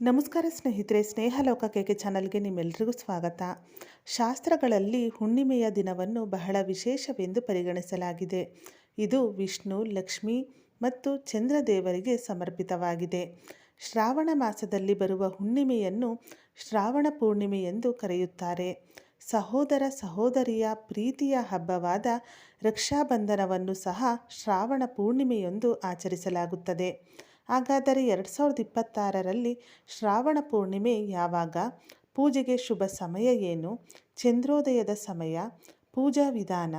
ನಮಸ್ಕಾರ ಸ್ನೇಹಿತರೆ, ಸ್ನೇಹಲೋಕ ಚಾನಲ್ಗೆ ನಿಮ್ಮೆಲ್ಲರಿಗೂ ಸ್ವಾಗತ. ಶಾಸ್ತ್ರಗಳಲ್ಲಿ ಹುಣ್ಣಿಮೆಯ ದಿನವನ್ನು ಬಹಳ ವಿಶೇಷವೆಂದು ಪರಿಗಣಿಸಲಾಗಿದೆ. ಇದು ವಿಷ್ಣು, ಲಕ್ಷ್ಮಿ ಮತ್ತು ಚಂದ್ರದೇವರಿಗೆ ಸಮರ್ಪಿತವಾಗಿದೆ. ಶ್ರಾವಣ ಮಾಸದಲ್ಲಿ ಬರುವ ಹುಣ್ಣಿಮೆಯನ್ನು ಶ್ರಾವಣ ಪೂರ್ಣಿಮೆ ಎಂದು ಕರೆಯುತ್ತಾರೆ. ಸಹೋದರ ಸಹೋದರಿಯ ಪ್ರೀತಿಯ ಹಬ್ಬವಾದ ರಕ್ಷಾಬಂಧನವನ್ನು ಸಹ ಶ್ರಾವಣ ಪೂರ್ಣಿಮೆಯೊಂದು ಆಚರಿಸಲಾಗುತ್ತದೆ. ಹಾಗಾದರೆ 2026ರಲ್ಲಿ ಶ್ರಾವಣ ಪೂರ್ಣಿಮೆ ಯಾವಾಗ? ಪೂಜೆಗೆ ಶುಭ ಸಮಯ ಏನು? ಚಂದ್ರೋದಯದ ಸಮಯ, ಪೂಜಾ ವಿಧಾನ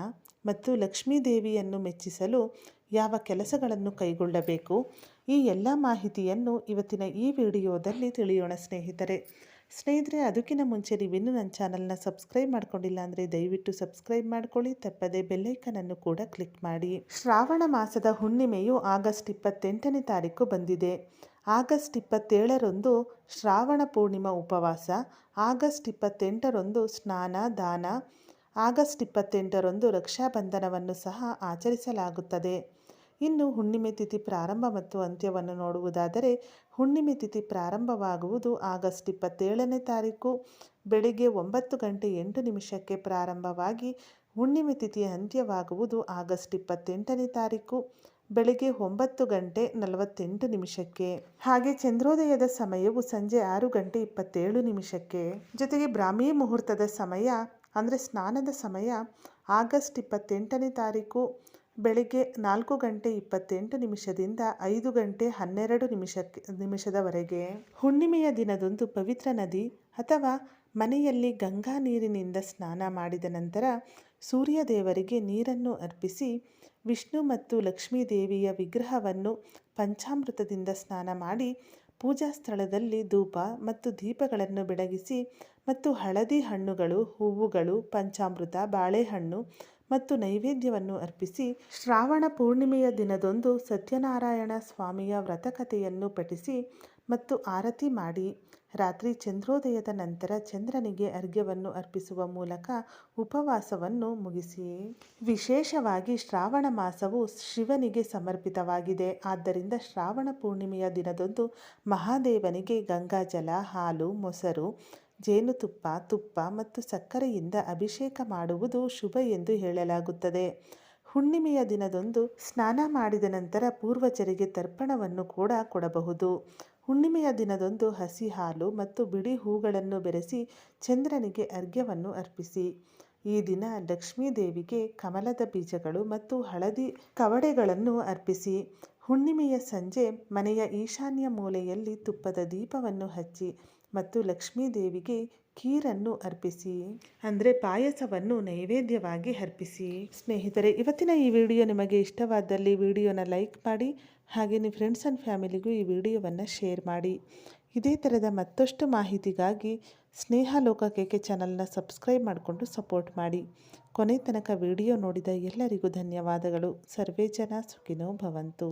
ಮತ್ತು ಲಕ್ಷ್ಮೀ ದೇವಿಯನ್ನು ಮೆಚ್ಚಿಸಲು ಯಾವ ಕೆಲಸಗಳನ್ನು ಕೈಗೊಳ್ಳಬೇಕು? ಈ ಎಲ್ಲ ಮಾಹಿತಿಯನ್ನು ಇವತ್ತಿನ ಈ ವಿಡಿಯೋದಲ್ಲಿ ತಿಳಿಯೋಣ ಸ್ನೇಹಿತರೆ. ಅದಕ್ಕಿಂತ ಮುಂಚೆ ನೀವಿನ್ನೂ ನನ್ನ ಚಾನಲ್ನ ಸಬ್ಸ್ಕ್ರೈಬ್ ಮಾಡ್ಕೊಂಡಿಲ್ಲ ಅಂದರೆ ದಯವಿಟ್ಟು ಸಬ್ಸ್ಕ್ರೈಬ್ ಮಾಡ್ಕೊಳ್ಳಿ. ತಪ್ಪದೆ ಬೆಲ್ಲೈಕನನ್ನು ಕೂಡ ಕ್ಲಿಕ್ ಮಾಡಿ. ಶ್ರಾವಣ ಮಾಸದ ಹುಣ್ಣಿಮೆಯು ಆಗಸ್ಟ್ 28ನೇ ತಾರೀಕು ಬಂದಿದೆ. ಆಗಸ್ಟ್ 27ರಂದು ಶ್ರಾವಣ ಪೂರ್ಣಿಮಾ ಉಪವಾಸ, ಆಗಸ್ಟ್ 28ರಂದು ಸ್ನಾನ ದಾನ, ಆಗಸ್ಟ್ 28ರಂದು ರಕ್ಷಾಬಂಧನವನ್ನು ಸಹ ಆಚರಿಸಲಾಗುತ್ತದೆ. ಇನ್ನು ಹುಣ್ಣಿಮೆ ತಿಥಿ ಪ್ರಾರಂಭ ಮತ್ತು ಅಂತ್ಯವನ್ನು ನೋಡುವುದಾದರೆ, ಹುಣ್ಣಿಮೆ ತಿಥಿ ಪ್ರಾರಂಭವಾಗುವುದು ಆಗಸ್ಟ್ 27ನೇ ತಾರೀಕು ಬೆಳಿಗ್ಗೆ 9:08 ಪ್ರಾರಂಭವಾಗಿ ಹುಣ್ಣಿಮೆ ತಿಥಿ ಅಂತ್ಯವಾಗುವುದು ಆಗಸ್ಟ್ 28ನೇ ತಾರೀಕು ಬೆಳಿಗ್ಗೆ 9:48. ಹಾಗೆ ಚಂದ್ರೋದಯದ ಸಮಯವು ಸಂಜೆ 6:27. ಜೊತೆಗೆ ಬ್ರಾಹ್ಮಿ ಮುಹೂರ್ತದ ಸಮಯ ಅಂದರೆ ಸ್ನಾನದ ಸಮಯ ಆಗಸ್ಟ್ 28ನೇ ತಾರೀಕು ಬೆಳಿಗ್ಗೆ 4:28ದಿಂದ 5:12 ಹುಣ್ಣಿಮೆಯ ದಿನದಂದು ಪವಿತ್ರ ನದಿ ಅಥವಾ ಮನೆಯಲ್ಲಿ ಗಂಗಾ ನೀರಿನಿಂದ ಸ್ನಾನ ಮಾಡಿದ ನಂತರ ಸೂರ್ಯ ದೇವರಿಗೆ ನೀರನ್ನು ಅರ್ಪಿಸಿ, ವಿಷ್ಣು ಮತ್ತು ಲಕ್ಷ್ಮೀ ದೇವಿಯ ವಿಗ್ರಹವನ್ನು ಪಂಚಾಮೃತದಿಂದ ಸ್ನಾನ ಮಾಡಿ, ಪೂಜಾ ಸ್ಥಳದಲ್ಲಿ ಧೂಪ ಮತ್ತು ದೀಪಗಳನ್ನು ಬೆಳಗಿಸಿ ಮತ್ತು ಹಳದಿ ಹಣ್ಣುಗಳು, ಹೂವುಗಳು, ಪಂಚಾಮೃತ, ಬಾಳೆಹಣ್ಣು ಮತ್ತು ನೈವೇದ್ಯವನ್ನು ಅರ್ಪಿಸಿ, ಶ್ರಾವಣ ಪೂರ್ಣಿಮೆಯ ದಿನದಂದು ಸತ್ಯನಾರಾಯಣ ಸ್ವಾಮಿಯ ವ್ರತಕಥೆಯನ್ನು ಪಠಿಸಿ ಮತ್ತು ಆರತಿ ಮಾಡಿ, ರಾತ್ರಿ ಚಂದ್ರೋದಯದ ನಂತರ ಚಂದ್ರನಿಗೆ ಅರ್ಘ್ಯವನ್ನು ಅರ್ಪಿಸುವ ಮೂಲಕ ಉಪವಾಸವನ್ನು ಮುಗಿಸಿ. ವಿಶೇಷವಾಗಿ ಶ್ರಾವಣ ಮಾಸವು ಶಿವನಿಗೆ ಸಮರ್ಪಿತವಾಗಿದೆ. ಆದ್ದರಿಂದ ಶ್ರಾವಣ ಪೂರ್ಣಿಮೆಯ ದಿನದಂದು ಮಹಾದೇವನಿಗೆ ಗಂಗಾಜಲ, ಹಾಲು, ಮೊಸರು, ಜೇನುತುಪ್ಪ, ತುಪ್ಪ ಮತ್ತು ಸಕ್ಕರೆಯಿಂದ ಅಭಿಷೇಕ ಮಾಡುವುದು ಶುಭ ಎಂದು ಹೇಳಲಾಗುತ್ತದೆ. ಹುಣ್ಣಿಮೆಯ ದಿನದಂದು ಸ್ನಾನ ಮಾಡಿದ ನಂತರ ಪೂರ್ವಜರಿಗೆ ತರ್ಪಣವನ್ನು ಕೂಡ ಕೊಡಬಹುದು. ಹುಣ್ಣಿಮೆಯ ದಿನದಂದು ಹಸಿ ಹಾಲು ಮತ್ತು ಬಿಡಿ ಹೂಗಳನ್ನು ಬೆರೆಸಿ ಚಂದ್ರನಿಗೆ ಅರ್ಘ್ಯವನ್ನು ಅರ್ಪಿಸಿ. ಈ ದಿನ ಲಕ್ಷ್ಮೀ ದೇವಿಗೆ ಕಮಲದ ಬೀಜಗಳು ಮತ್ತು ಹಳದಿ ಕವಡೆಗಳನ್ನು ಅರ್ಪಿಸಿ. ಹುಣ್ಣಿಮೆಯ ಸಂಜೆ ಮನೆಯ ಈಶಾನ್ಯ ಮೂಲೆಯಲ್ಲಿ ತುಪ್ಪದ ದೀಪವನ್ನು ಹಚ್ಚಿ ಮತ್ತು ಲಕ್ಷ್ಮೀ ದೇವಿಗೆ ಖೀರನ್ನು ಅರ್ಪಿಸಿ, ಅಂದರೆ ಪಾಯಸವನ್ನು ನೈವೇದ್ಯವಾಗಿ ಅರ್ಪಿಸಿ. ಸ್ನೇಹಿತರೆ, ಇವತ್ತಿನ ಈ ವಿಡಿಯೋ ನಿಮಗೆ ಇಷ್ಟವಾದಲ್ಲಿ ವಿಡಿಯೋನ ಲೈಕ್ ಮಾಡಿ, ಹಾಗೆ ನಿಮ್ಮ ಫ್ರೆಂಡ್ಸ್ ಆ್ಯಂಡ್ ಫ್ಯಾಮಿಲಿಗೂ ಈ ವಿಡಿಯೋವನ್ನು ಶೇರ್ ಮಾಡಿ. ಇದೇ ಥರದ ಮತ್ತಷ್ಟು ಮಾಹಿತಿಗಾಗಿ ಸ್ನೇಹಲೋಕ ಚಾನಲ್ನ ಸಬ್ಸ್ಕ್ರೈಬ್ ಮಾಡಿಕೊಂಡು ಸಪೋರ್ಟ್ ಮಾಡಿ. ಕೊನೆ ತನಕ ವಿಡಿಯೋ ನೋಡಿದ ಎಲ್ಲರಿಗೂ ಧನ್ಯವಾದಗಳು. ಸರ್ವೇ ಜನ ಸುಖಿನೋ ಭವಂತು.